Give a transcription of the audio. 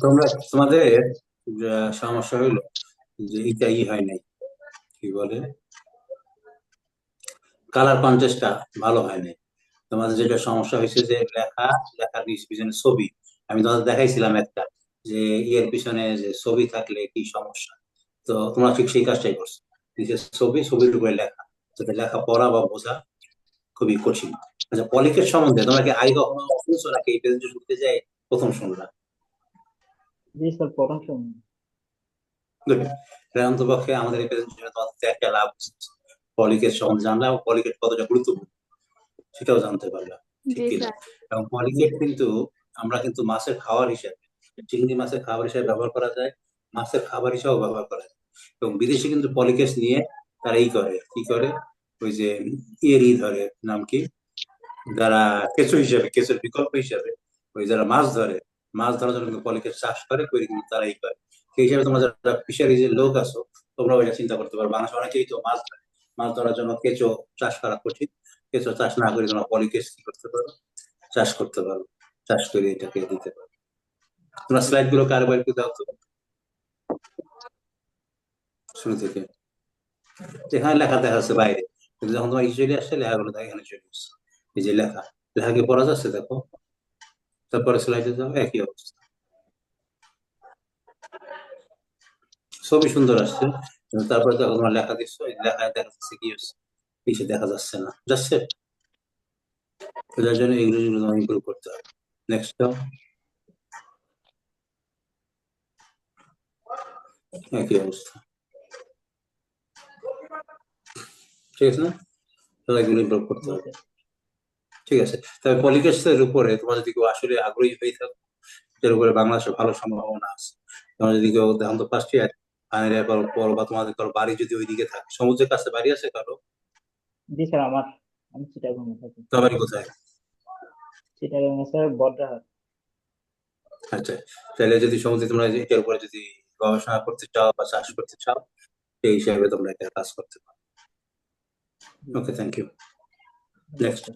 তোমরা তোমাদের সমস্যা হইলো যে এটা হয় নাই, কি বলে, কালার কন্ট্রাস্টটা ভালো হয় নাই। তোমাদের যেটা সমস্যা হয়েছে যে লেখার পিছনে ছবি, আমি তোমাদের দেখাইছিলাম একটা, যে ইয়ের পিছনে যে ছবি থাকলে কি সমস্যা। তো তোমরা ঠিক সেই কাজটাই করছো, নিচে ছবির উপরে লেখা, যাতে লেখা পড়া বা বোঝা খুবই কঠিন। আচ্ছা, পলিকের সম্বন্ধে তোমরা কি আগে কখনো শুনছো নাকি? এই প্রেজেন্টেশন করতে যাই প্রথম শুনলাম। জি স্যার, প্রথম শুনুন। Good. তাহলে অন্তপক্ষে আমাদের এই প্রেজেন্টেশনে তোমাদের একটা লাভ হচ্ছে। পলিকের সম্বন্ধে জানলা ও পলিকেট কতটা গুরুত্বপূর্ণ সেটাও জানতে পারলাম, ঠিক জি কিনা? স্যার। এবং পলিকেট কিন্তু আমরা কিন্তু মাছের খাবার হিসেবে, চিংড়ি মাছের খাবার হিসেবে ব্যবহার করা যায়, মাছের খাবার হিসেবেও ব্যবহার করা যায়। এবং বিদেশে কিন্তু পলিকেট নিয়ে তারা কি করে, ওই যে ধরে, নাম কি, যারা কেঁচোর বিকল্প হিসেবে, ওই যারা মাছ ধরার জন্য কিন্তু পলিকেট চাষ করে কিন্তু তারা করে। সেই হিসাবে তোমরা যারা ফিশারিজের লোক আছো, তোমরা ওইটা চিন্তা করতে পারো। বাংলাদেশে অনেকেই তো মাছ ধরার জন্য কেঁচো চাষ করা কঠিন। কেঁচো চাষ না করে তোমরা পলিকেট কি করতে পারো, চাষ করতে পারো, চাষ করে এটাকে দিতে পারো। তোমরা স্লাইড গুলো কারবার করে দাও তো শুরু থেকে। এখানে লেখা দেখা যাচ্ছে বাইরে, কিন্তু যখন তোমার চলে আসছে লেখাগুলো দেখা এখানে চলে আসছে। এই যে লেখা কি পড়া যাচ্ছে দেখো, তারপরে স্লাইডে যাও, একই অবস্থা। ছবি সুন্দর আসছে, কিন্তু তারপরে দেখো তোমার লেখা দিচ্ছ, এই লেখায় দেখা যাচ্ছে কি হচ্ছে, কিছু দেখা যাচ্ছে না, যাচ্ছে। তো যার জন্য এগুলো তোমার ইমপ্রুভ করতে হবে। নেক্সট দাও, একই অবস্থা, ঠিক আছে না? তো এগুলো ইমপ্রুভ করতে জি হবে। স্যার। ঠিক আছে, তবে পলিটিক্সের উপরে তোমার যদি কেউ আসলে আগ্রহী হয়ে থাকো, এর উপরে বাংলাদেশে ভালো সম্ভাবনা আছে। তোমার যদি কেউ দেখুন তো ফার্স্ট ইয়ার ফাইনাল ইয়ার পর বা তোমাদের কারো বাড়ি যদি ওইদিকে থাকে, সমুদ্রের কাছে বাড়ি আছে কারো? জি স্যার, আমি চিটাগং এ থাকি। তোমার বাড়ি কোথায়? চিটাগং এ স্যার, বড্রাহাট। আচ্ছা, তাহলে যদি সমুদ্রে তোমরা এটার উপরে যদি গবেষণা করতে চাও বা চাষ করতে চাও, সেই হিসাবে তোমরা একটা কাজ করতে পারো। জি ওকে, স্যার। Thank you. ধন্যবাদ নেক্সট। স্যার।